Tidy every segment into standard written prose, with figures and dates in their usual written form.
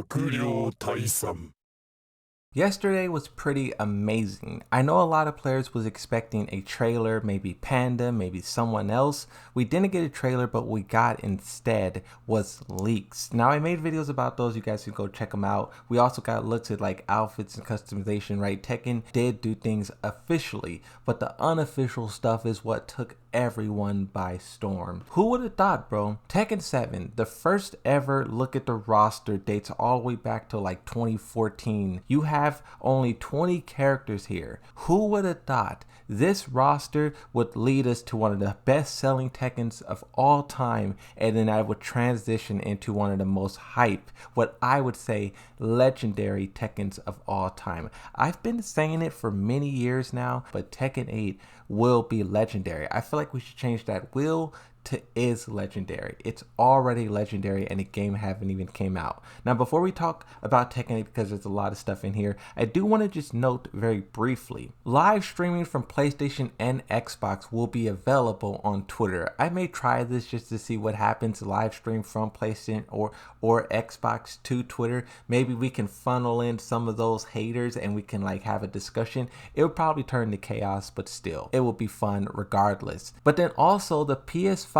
悪霊退散. Yesterday was pretty amazing. I know a lot of players was expecting a trailer, maybe Panda, maybe someone else. We didn't get a trailer, but what we got instead was leaks. Now I made videos about those, you guys can go check them out. We also got looks at like outfits and customization, right? Tekken did do things officially, but the unofficial stuff is what took everyone by storm. Who would have thought, bro? Tekken 7, the first ever look at the roster, dates all the way back to like 2014. You have only 20 characters here. Who would have thought this roster would lead us to one of the best selling Tekkens of all time, and then I would transition into one of the most hype, what I would say legendary Tekkens of all time. I've been saying it for many years now, but Tekken 8 will be legendary. I feel like we should change that will to is legendary. It's already legendary and the game haven't even came out. Now before we talk about Tekken 8, because there's a lot of stuff in here, I do want to just note very briefly, live streaming from PlayStation and Xbox will be available on Twitter. I may try this just to see what happens live stream from PlayStation or Xbox to Twitter. Maybe we can funnel in some of those haters and we can like have a discussion. It would probably turn to chaos, but still it will be fun regardless. But then also the PS5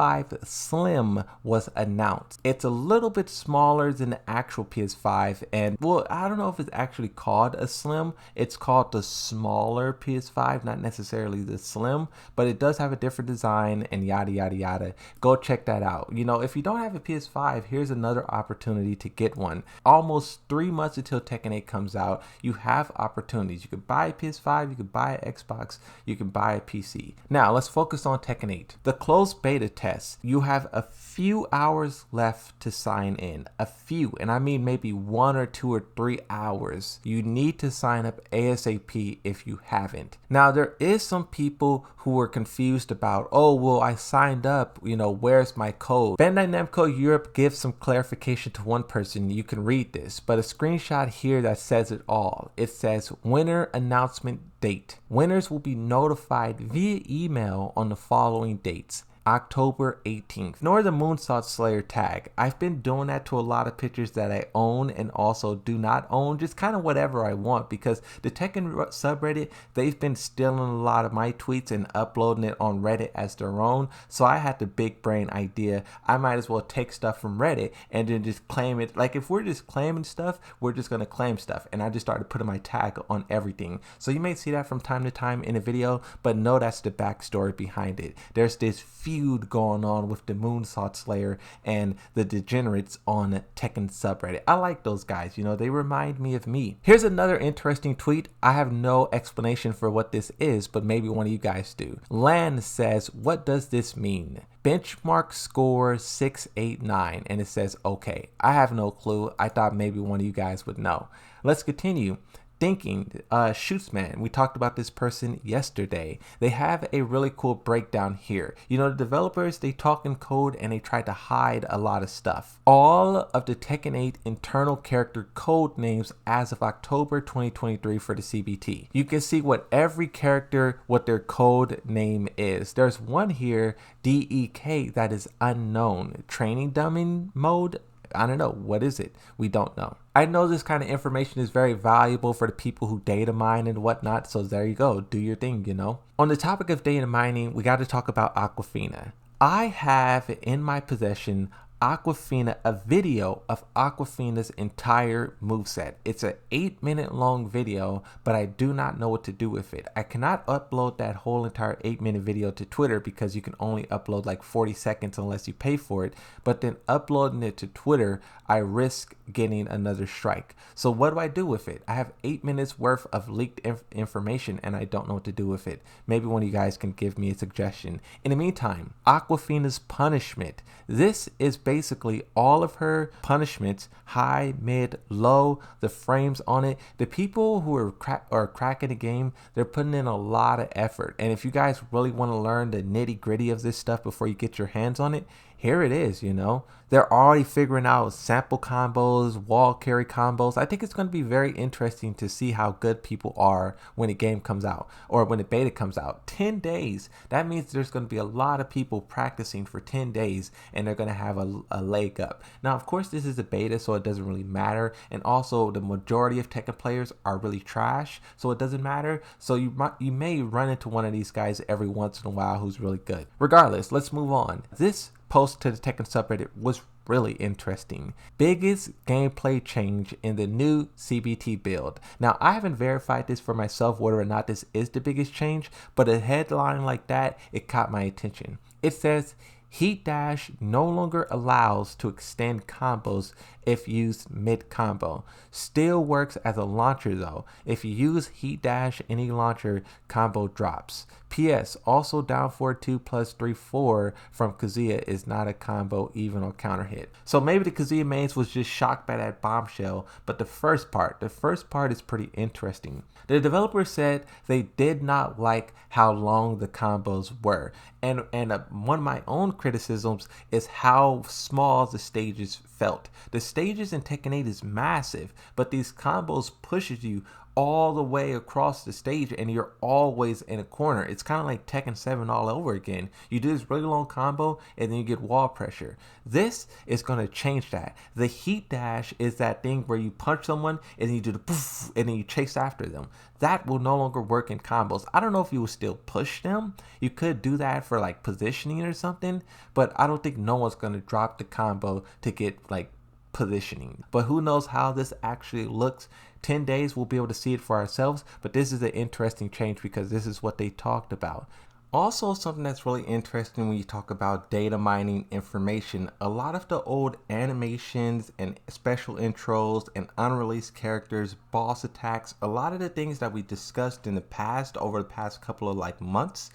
Slim was announced. It's a little bit smaller than the actual PS5, and well, I don't know if it's actually called a Slim. It's called the smaller PS5, not necessarily the Slim, but it does have a different design and yada yada yada. Go check that out. You know, if you don't have a PS5, here's another opportunity to get one. Almost 3 months until Tekken 8 comes out, you have opportunities. You could buy a PS5, you could buy an Xbox, you can buy a PC. Now let's focus on Tekken 8. The closed beta test. You have a few hours left to sign in. A few, and I mean maybe 1 or 2 or 3 hours. You need to sign up ASAP if you haven't. Now there is some people who were confused about, oh well, I signed up, you know, where's my code? Bandai Namco Europe gives some clarification to one person. You can read this, but a screenshot here that says it all. It says winner announcement date. Winners will be notified via email on the following dates: October 18th. Ignore the Moonsault Slayer tag. I've been doing that to a lot of pictures that I own and also do not own, just kind of whatever I want, because the Tekken subreddit, they've been stealing a lot of my tweets and uploading it on Reddit as their own. So I had the big brain idea, I might as well take stuff from Reddit and then just claim it. Like if we're just claiming stuff, we're just going to claim stuff. And I just started putting my tag on everything. So you may see that from time to time in a video, but no, that's the backstory behind it. There's this feud going on with the Moonsault Slayer and the degenerates on Tekken subreddit. I like those guys, you know, they remind me of me. Here's another interesting tweet. I have no explanation for what this is, but maybe one of you guys do. Lan says, what does this mean? Benchmark score 689, and it says okay. I have no clue. I thought maybe one of you guys would know. Let's continue. Thinking, Shootsman, we talked about this person yesterday. They have a really cool breakdown here. You know, the developers, they talk in code and they try to hide a lot of stuff. All of the Tekken 8 internal character code names as of October 2023 for the CBT. You can see what every character, what their code name is. There's one here, DEK, that is unknown. Training dummy mode, I don't know. What is it? We don't know. I know this kind of information is very valuable for the people who data mine and whatnot. So there you go. Do your thing, you know. On the topic of data mining, we got to talk about Aquafina. I have in my possession Aquafina, a video of Aquafina's entire moveset. It's an 8-minute long video, but I do not know what to do with it. I cannot upload that whole entire 8-minute video to Twitter because you can only upload like 40 seconds unless you pay for it. But then uploading it to Twitter, I risk getting another strike. So what do I do with it? I have 8 minutes worth of leaked information and I don't know what to do with it. Maybe one of you guys can give me a suggestion. In the meantime, Aquafina's punishment. This is basically all of her punishments, high, mid, low, the frames on it. The people who are cracking the game, they're putting in a lot of effort. And if you guys really want to learn the nitty gritty of this stuff before you get your hands on it, here it is, you know. They're already figuring out sample combos, wall carry combos. I think it's going to be very interesting to see how good people are when the game comes out or when the beta comes out. 10 days. That means there's going to be a lot of people practicing for 10 days and they're going to have a leg up. Now, of course, this is a beta, so it doesn't really matter. And also, the majority of Tekken players are really trash, so it doesn't matter. So you may run into one of these guys every once in a while who's really good. Regardless, let's move on. This post to the Tekken subreddit was really interesting. Biggest gameplay change in the new CBT build. Now, I haven't verified this for myself whether or not this is the biggest change, but a headline like that, it caught my attention. It says, Heat Dash no longer allows to extend combos if used mid-combo. Still works as a launcher though. If you use Heat Dash any launcher, combo drops. P.S. Also down 4-2 plus 3-4 from Kazuya is not a combo even on counter hit. So maybe the Kazuya mains was just shocked by that bombshell, but the first part is pretty interesting. The developer said they did not like how long the combos were. And one of my own criticisms is how small the stages felt. The stages in Tekken 8 is massive, but these combos pushes you all the way across the stage and you're always in a corner. It's kind of like Tekken 7 all over again. You do this really long combo and then you get wall pressure. This is going to change that. The Heat Dash is that thing where you punch someone and then you do the poof and then you chase after them. That will no longer work in combos. I don't know if you will still push them. You could do that for like positioning or something, but I don't think no one's going to drop the combo to get like positioning. But who knows how this actually looks. 10 days we'll be able to see it for ourselves, but this is an interesting change because this is what they talked about. Also, something that's really interesting when you talk about data mining information, a lot of the old animations and special intros and unreleased characters, boss attacks, a lot of the things that we discussed in the past over the past couple of like months,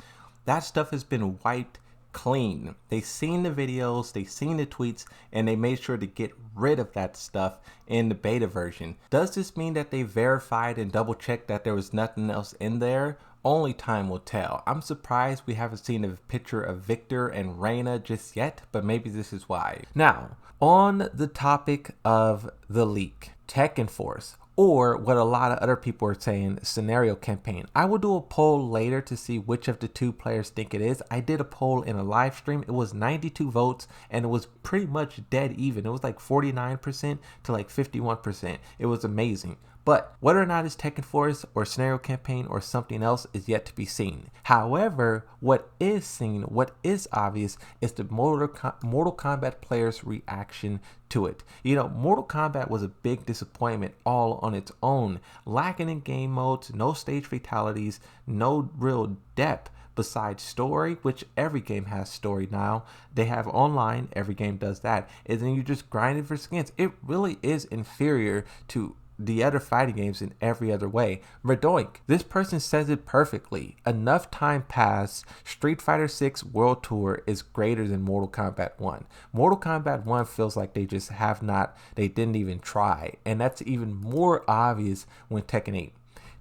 that stuff has been wiped clean. They seen the videos, they seen the tweets, and they made sure to get rid of that stuff in the beta version. Does this mean that they verified and double checked that there was nothing else in there? Only time will tell. I'm surprised we haven't seen a picture of Victor and Reina just yet, but maybe this is why. Now, on the topic of the leak, Tekken Force, or what a lot of other people are saying, scenario campaign. I will do a poll later to see which of the two players think it is. I did a poll in a live stream. It was 92 votes and it was pretty much dead even. It was like 49% to like 51%. It was amazing. But whether or not it's Tekken Force or scenario campaign or something else is yet to be seen. However, what is seen, what is obvious is the Mortal Kombat players' reaction to it. You know, Mortal Kombat was a big disappointment all on its own, lacking in game modes, no stage fatalities, no real depth besides story, which every game has story now. They have online, every game does that, and then you just grind it for skins. It really is inferior to the other fighting games in every other way. Redoink, this person says it perfectly. Enough time passed, Street Fighter 6 World Tour is greater than Mortal Kombat 1. Mortal Kombat 1 feels like they just have not, they didn't even try. And that's even more obvious when Tekken 8.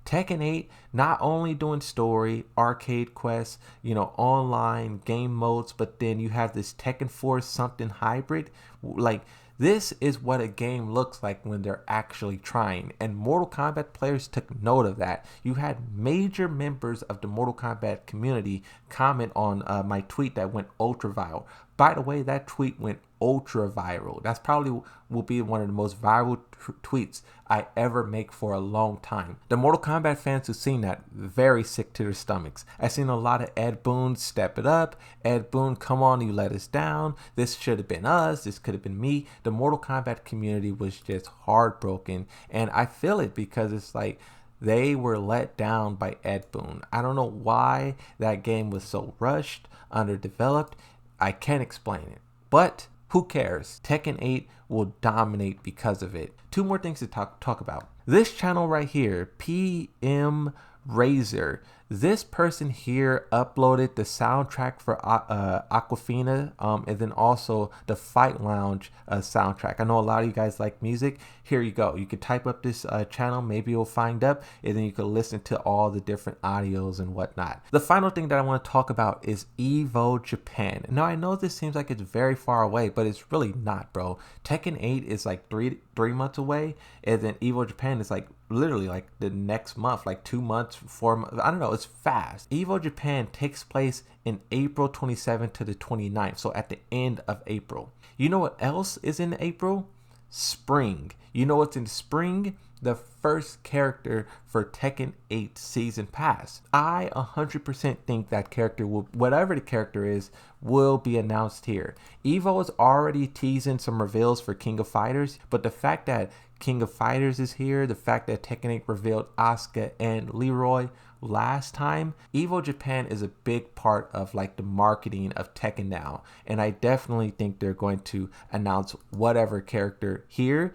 Tekken 8 not only doing story, arcade quests, you know, online game modes, but then you have this Tekken Force something hybrid. Like, this is what a game looks like when they're actually trying, and Mortal Kombat players took note of that. You had major members of the Mortal Kombat community comment on my tweet that went ultra viral. By the way, that tweet went ultra viral. That's probably will be one of the most viral tweets I ever make for a long time. The Mortal Kombat fans who've seen that, very sick to their stomachs. I've seen a lot of Ed Boon step it up. Ed Boon, come on, you let us down. This should have been us. This could have been me. The Mortal Kombat community was just heartbroken, and I feel it because it's like they were let down by Ed Boon. I don't know why that game was so rushed, underdeveloped. I can't explain it, but who cares? Tekken 8 will dominate because of it. Two more things to talk about. This channel right here, PM Razor, This person here uploaded the soundtrack for Aquafina, and then also the Fight Lounge soundtrack. I know a lot of you guys like music. Here you go. You can type up this channel, maybe you'll find up, and then you can listen to all the different audios and whatnot. The final thing that I want to talk about is Evo Japan. Now I know this seems like it's very far away, but it's really not, bro. Tekken 8 is like three months away, and then Evo Japan is like literally like the next month, like 2 months, 4 months. I don't know, it's fast. Evo Japan takes place in April 27th to the 29th, so at the end of April. You know what else is in April? Spring. You know what's in spring? The first character for Tekken 8 Season Pass. I 100% think that character will, whatever the character is, will be announced here. Evo is already teasing some reveals for King of Fighters, but the fact that King of Fighters is here, the fact that Tekken 8 revealed Asuka and Leroy last time, Evo Japan is a big part of like the marketing of Tekken now, and I definitely think they're going to announce whatever character here.